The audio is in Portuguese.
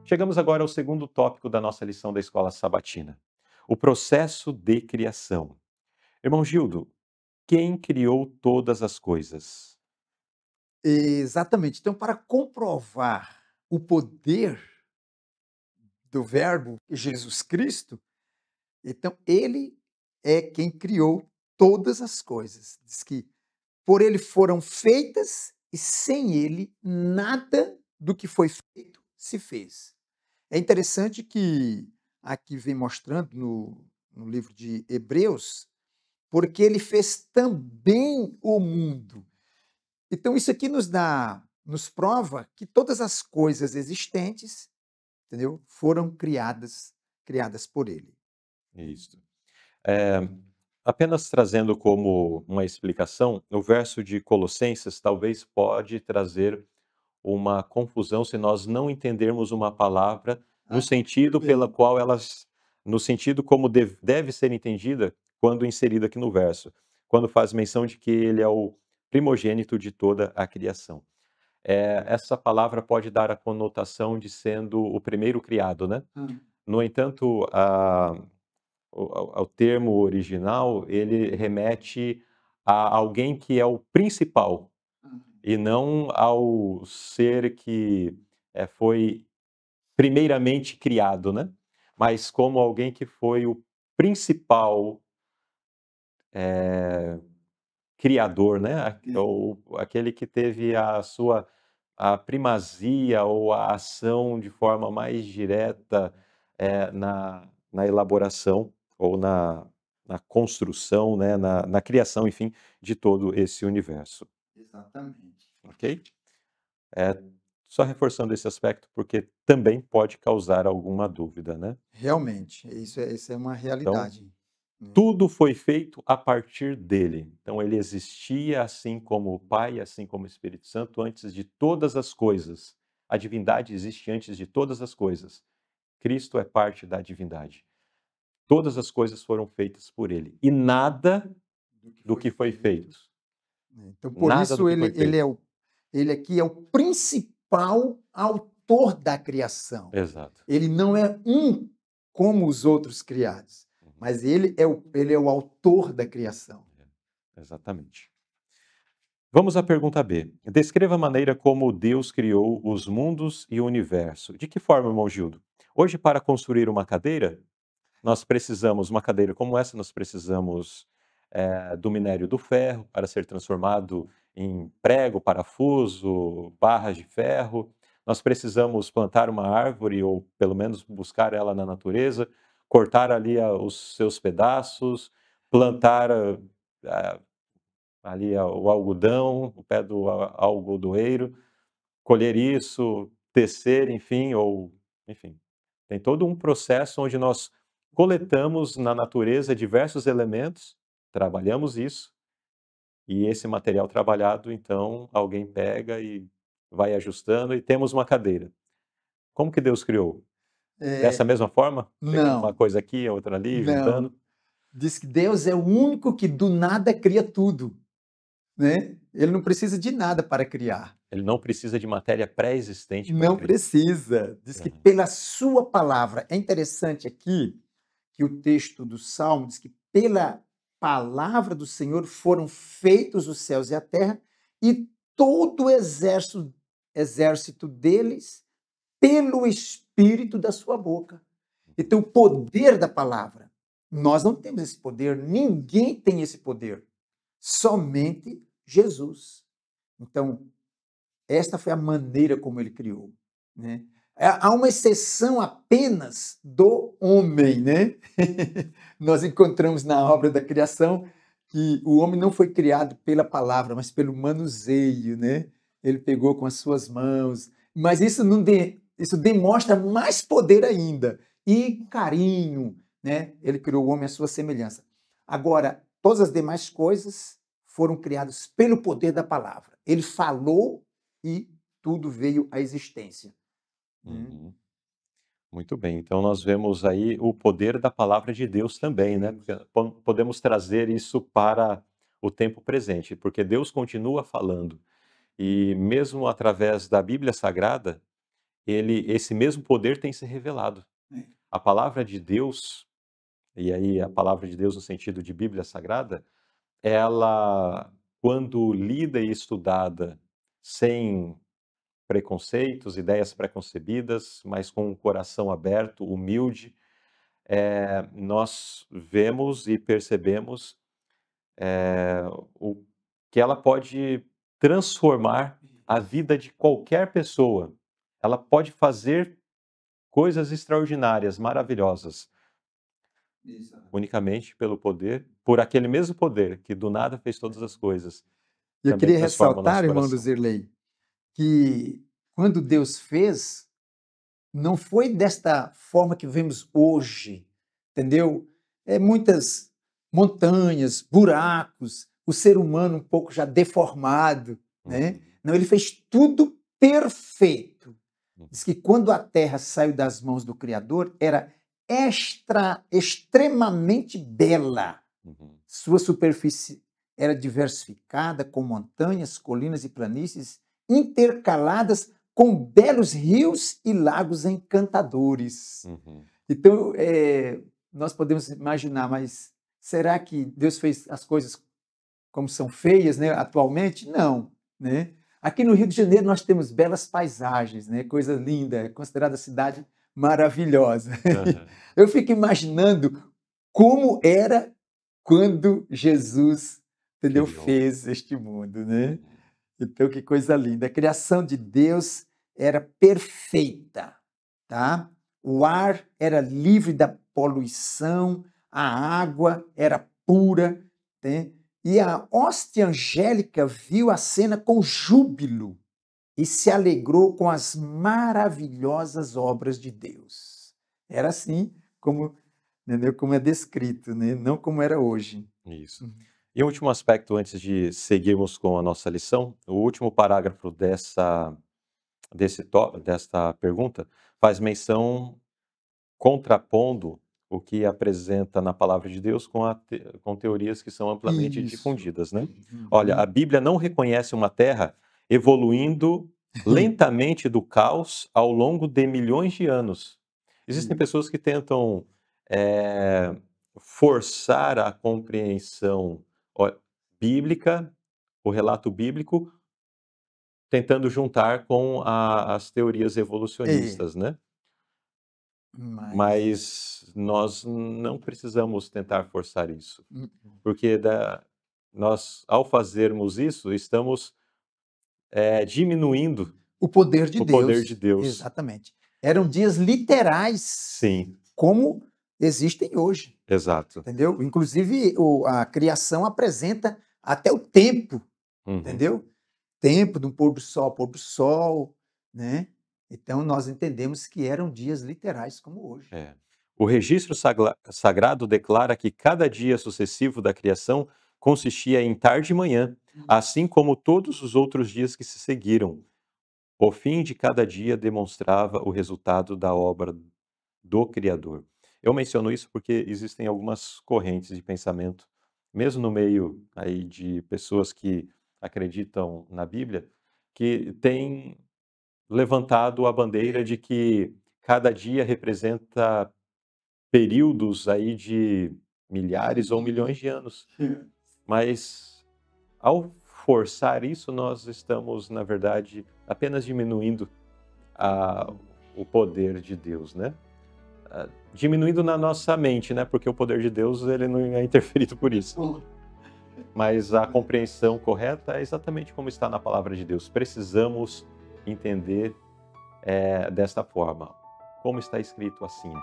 Chegamos agora ao segundo tópico da nossa lição da Escola Sabatina, o processo de criação. Irmão Gildo, quem criou todas as coisas? Exatamente. Então, para comprovar o poder do Verbo Jesus Cristo, então ele é quem criou todas as coisas. Diz que por ele foram feitas e sem ele nada do que foi feito se fez. É interessante que aqui vem mostrando no livro de Hebreus, porque ele fez também o mundo. Então isso aqui nos prova que todas as coisas existentes, entendeu, foram criadas por ele. Isso. É, apenas trazendo como uma explicação, o verso de Colossenses talvez pode trazer uma confusão se nós não entendermos uma palavra no Ah, sentido pela bem. qual elas, no sentido como deve ser entendida quando inserida aqui no verso, quando faz menção de que ele é o primogênito de toda a criação. Essa palavra pode dar a conotação de sendo o primeiro criado, né? Hã. No entanto, ao termo original, ele remete a alguém que é o principal Hã. e não ao ser que foi primeiramente criado, né? Mas como alguém que foi o principal criador, né? Ou aquele que teve a primazia ou a ação de forma mais direta na elaboração ou na construção, né? Na criação, enfim, de todo esse universo, Exatamente. ok? É, só reforçando esse aspecto, porque também pode causar alguma dúvida, né? Realmente, isso é uma Então, realidade, né. tudo foi feito a partir dele. Então, ele existia assim como o Pai, assim como o Espírito Santo, antes de todas as coisas. A divindade existe antes de todas as coisas. Cristo é parte da divindade. Todas as coisas foram feitas por ele. E nada Do que do foi que foi feito, feito. né. Então, por Nada do isso que foi feito. ele aqui é o principal autor da criação. Exato. Ele não é um como os outros criados, Uhum. mas ele é o autor da criação. Exatamente. Vamos à pergunta B. Descreva a maneira como Deus criou os mundos e o universo. De que forma, irmão Gildo? Hoje, para construir uma cadeira, nós precisamos, uma cadeira como essa, nós precisamos do minério do ferro para ser transformado em prego, parafuso, barras de ferro. Nós precisamos plantar uma árvore, ou pelo menos buscar ela na natureza, cortar ali os seus pedaços, plantar ali o algodão, o pé do algodoeiro, colher isso, tecer, enfim, enfim. Tem todo um processo onde nós coletamos na natureza diversos elementos, trabalhamos isso, e esse material trabalhado, então, alguém pega e vai ajustando e temos uma cadeira. Como que Deus criou? Dessa É, mesma forma? Pegando uma não, coisa aqui, outra ali, não. juntando? Diz que Deus é o único que do nada cria tudo, né. Ele não precisa de nada para criar. Ele não precisa de matéria pré-existente para Não criar. precisa. Diz que Aham. pela sua palavra. É interessante aqui que o texto do Salmo diz que pela palavra do Senhor foram feitos os céus e a terra, e todo o exército deles pelo espírito da sua boca. Então, o poder da palavra. Nós não temos esse poder, ninguém tem esse poder, somente Jesus. Então, esta foi a maneira como ele criou, né. Há uma exceção apenas do homem, né. Nós encontramos na obra da criação que o homem não foi criado pela palavra, mas pelo manuseio, né. Ele pegou com as suas mãos, mas isso demonstra mais poder ainda, e carinho, né. Ele criou o homem à sua semelhança. Agora, todas as demais coisas foram criadas pelo poder da palavra. Ele falou e tudo veio à existência, né. Uhum. Muito bem, então nós vemos aí o poder da palavra de Deus também, né, Deus. porque podemos trazer isso para o tempo presente, porque Deus continua falando, e mesmo através da Bíblia Sagrada, esse mesmo poder tem se revelado. É. A palavra de Deus, e aí a palavra de Deus no sentido de Bíblia Sagrada, ela, quando lida e estudada sem preconceitos, ideias preconcebidas, mas com um coração aberto, humilde, nós vemos e percebemos o que ela pode transformar a vida de qualquer pessoa. Ela pode fazer coisas extraordinárias, maravilhosas, Exato. unicamente pelo poder, por aquele mesmo poder que do nada fez todas as coisas, E eu também queria transforma o nosso ressaltar, irmão coração. Luzirley, que quando Deus fez, não foi desta forma que vemos hoje, entendeu? Muitas montanhas, buracos, o ser humano um pouco já deformado, né? Uhum, Não, ele fez tudo perfeito. uhum, Diz que quando a terra saiu das mãos do Criador, era extremamente bela. uhum, Sua superfície era diversificada, com montanhas, colinas e planícies intercaladas com belos rios e lagos encantadores. uhum. Então, nós podemos imaginar, mas será que Deus fez as coisas como são feias, né, atualmente? Não, né? Aqui no Rio de Janeiro nós temos belas paisagens, né, coisa linda, é considerada cidade maravilhosa. Aham. Eu fico imaginando como era quando Jesus, entendeu, Criou. fez este mundo, né? Uhum, Então, que coisa linda. A criação de Deus era perfeita, tá? O ar era livre da poluição, a água era pura, né? E a hoste angélica viu a cena com júbilo e se alegrou com as maravilhosas obras de Deus. Era assim como, entendeu? Como é descrito, né? Não como era hoje. isso. E o último aspecto, antes de seguirmos com a nossa lição, o último parágrafo desta pergunta faz menção contrapondo o que apresenta na palavra de Deus com teorias que são amplamente Isso. difundidas, né? Olha, Uhum. a Bíblia não reconhece uma terra evoluindo lentamente do caos ao longo de milhões de anos. Existem pessoas que tentam forçar a compreensão bíblica, o relato bíblico, tentando juntar com as teorias É, evolucionistas, né? mas Mas nós não precisamos tentar forçar isso, uhum. porque nós, ao fazermos isso, estamos diminuindo O poder de o poder de Deus, Deus. exatamente. Eram dias literais, Sim, como existem hoje, exato. entendeu? Inclusive, a criação apresenta até o tempo, Uhum, entendeu? Tempo do pôr do sol, né? Então, nós entendemos que eram dias literais como hoje. é. O registro sagrado declara que cada dia sucessivo da criação consistia em tarde e manhã, assim como todos os outros dias que se seguiram. O fim de cada dia demonstrava o resultado da obra do Criador. Eu menciono isso porque existem algumas correntes de pensamento, mesmo no meio aí de pessoas que acreditam na Bíblia, que têm levantado a bandeira de que cada dia representa períodos aí de milhares ou milhões de anos. Mas ao forçar isso, nós estamos, na verdade, apenas diminuindo a, o poder de Deus, né? Diminuindo na nossa mente, né? Porque o poder de Deus ele não é interferido por isso. Mas a compreensão correta é exatamente como está na palavra de Deus. Precisamos entender desta forma. Como está escrito assim.